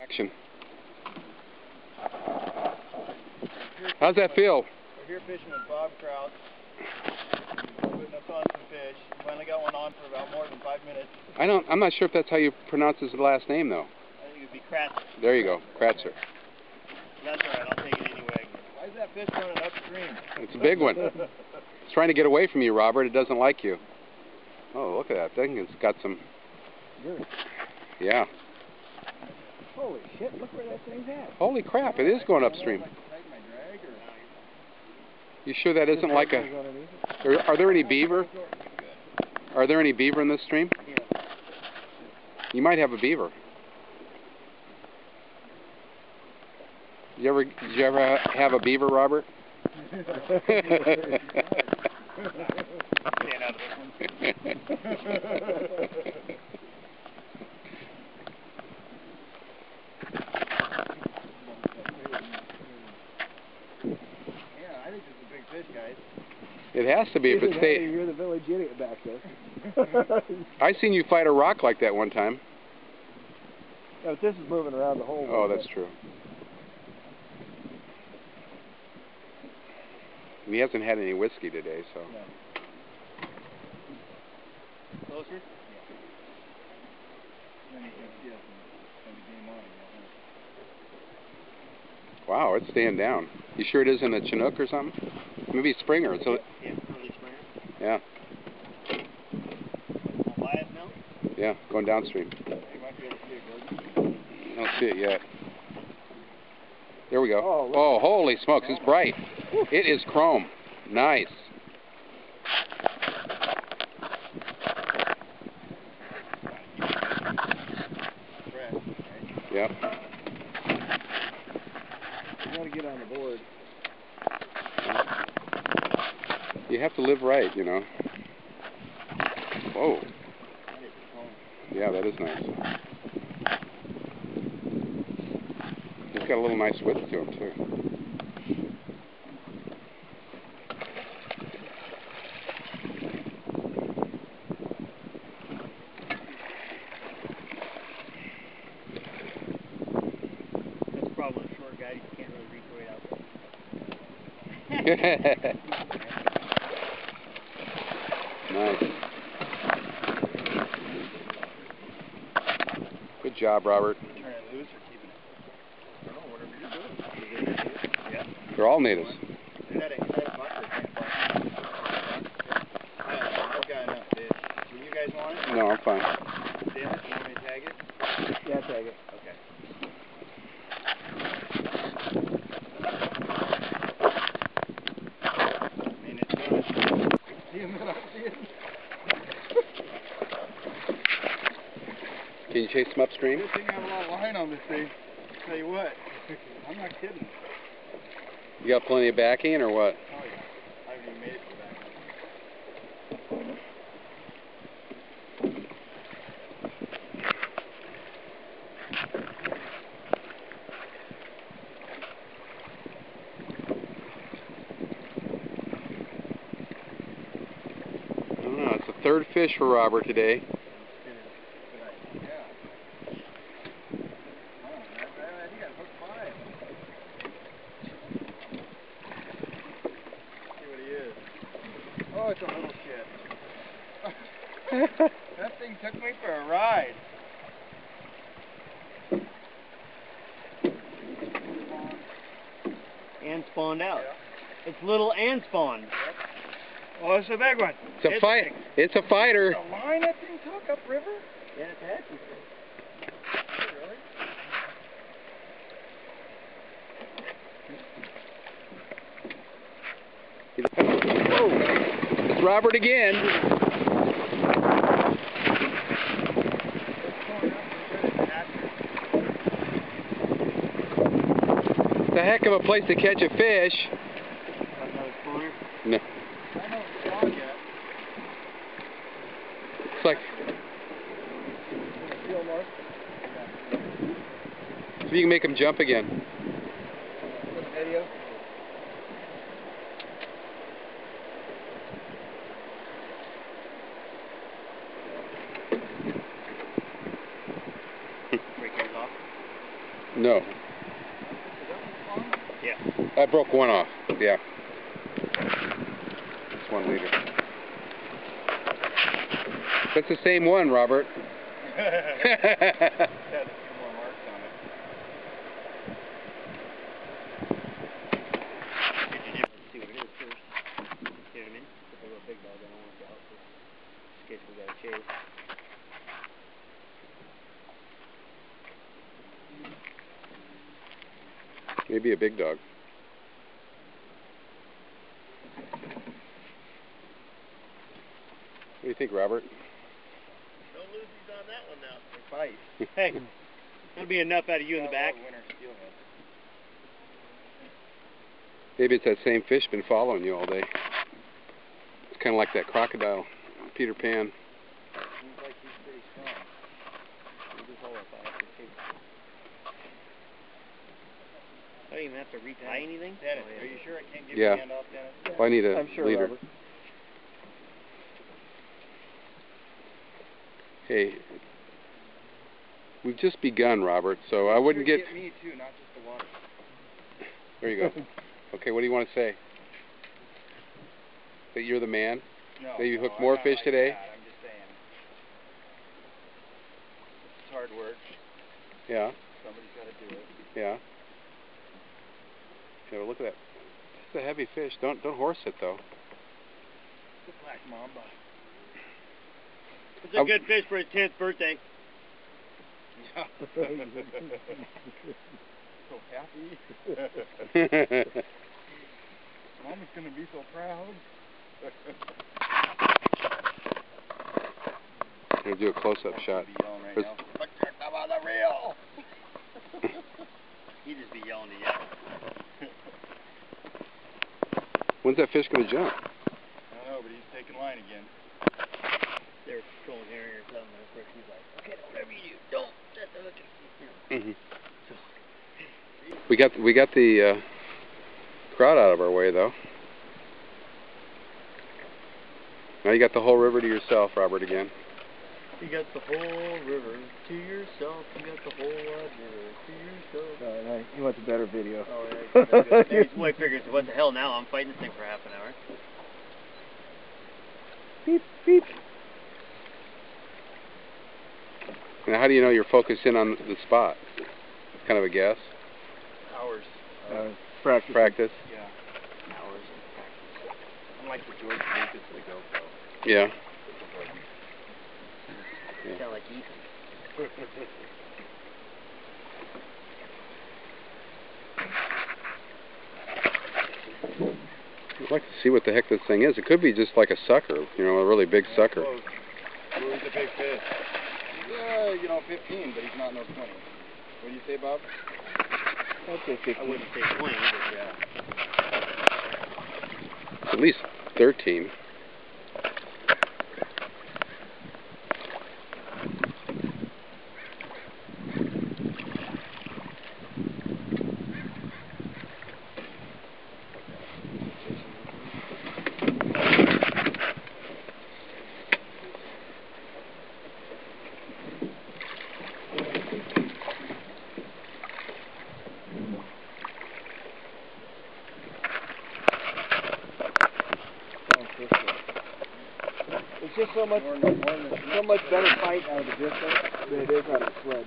Action. How's that feel? We're here fishing with Bob Kraus. Putting us on some fish. Finally got one on for about more than 5 minutes. I'm not sure if that's how you pronounce his last name though. I think it'd be Kratzer. There you go, Kratzer. That's alright, I'll take it anyway. Why is that fish running upstream? It's a big one. It's trying to get away from you, Robert. It doesn't like you. Oh, look at that thing. It's got some... Yeah. Holy shit, look where that thing's at. Holy crap, it is going upstream. You sure that isn't like a... Are there any beaver? Are there any beaver in this stream? You might have a beaver. Did you ever have a beaver, Robert? It has to be if it stays. You're the village idiot back there. I seen you fight a rock like that one time. Yeah, but this is moving around the whole. Oh, that's true. He hasn't had any whiskey today, so. No. Closer? Yeah. Wow, it's staying down. You sure it isn't a Chinook or something? Maybe Springer. It's a... Yeah, early Springer. Yeah. Live now? Yeah, going downstream. You might be able to see it, Gordon. I don't see it yet. There we go. Oh, oh holy smokes, it's bright. It is chrome. Nice. Yep. You gotta get on the board. You have to live right, you know. Whoa. Yeah, that is nice. He's got a little nice width to him, too. That's the problem with short guys. You can't really reach way out. Nice. Good job, Robert. Turn it loose or keeping it? I don't know, whatever you're doing. Yeah. They're all natives. I've got enough fish. Do you guys want it? No, I'm fine. Dennis, you want me to tag it? Yeah, tag it. Okay. I mean, it's fun. See him that I see it. Can you chase them upstream? Good thing I have a lot of line on this thing. Tell you what, I'm not kidding. You got plenty of backing or what? Oh yeah, I haven't even made it for that. I don't know, it's the third fish for Robert today. Oh, it's a little shit. That thing took me for a ride. And spawned out. Yeah. It's little and spawned. Yep. Oh, it's a big one. It's a fight. It's a fighter. The line that thing took upriver? Yeah, it's had to. Whoa. It's Robert again. It's a heck of a place to catch a fish. No. It's like... See if you can make him jump again. Video. Break those off. No. Yeah. I broke one off. Yeah. It's 1 liter. That's the same one, Robert. Yeah, there's some more marks on it. Let's see what it is first. You know what I mean? If a little big dog, I don't want to out. In case we got to chase. Maybe a big dog. What do you think, Robert? No loosies on that one now. They fight. Hey, that'll be enough out of you in the back. Maybe it's that same fish been following you all day. It's kind of like that crocodile, Peter Pan. Seems like he's pretty strong. We'll just hold up. I have to take. I don't even have to retie anything? Dennis, are you sure I can't give your hand off, Dennis? Well, I need a I'm sure, leader. Robert. Hey, we've just begun, Robert, so I wouldn't get me too, not just the water. There you go. Okay, what do you want to say? That you're the man? No. That you hooked more fish today? I'm just saying. It's hard work. Yeah. Somebody's got to do it. Yeah. Okay, well, look at that. It's a heavy fish. Don't horse it though. The black mamba. It's a good fish for his 10th birthday. Yeah. So happy. Mama's gonna be so proud. I'm gonna do a close-up shot. Be yelling right now. Look, I'm on the reel. He'd just be yelling to yell. When's that fish gonna jump? I don't know, but he's taking line again. They were controlling area or something, and of course he's like, okay, whatever you do, don't set the hook. Mm-hmm. We got the crowd out of our way though. Now you got the whole river to yourself, Robert, again. You got the whole river to yourself. You got the whole wide river to yourself. No, he wants a better video. Oh, yeah. He's way figures, what the hell now? I'm fighting this thing for half an hour. Beep, beep. Now how do you know you're focused in on the spot? Kind of a guess? Hours. Practice. Practice? Yeah. Hours of practice. I'm like the George Lucas of the GoPro. Yeah. You sound like Ethan. I'd like to see what the heck this thing is. It could be just like a sucker, you know, a really big sucker. Where's the big fish? You know, 15, but he's not no 20. What do you say, Bob? I'd say 15. I wouldn't say 20, but yeah. At least 13. It's just so much better fight out of the distance than it is out of the sled.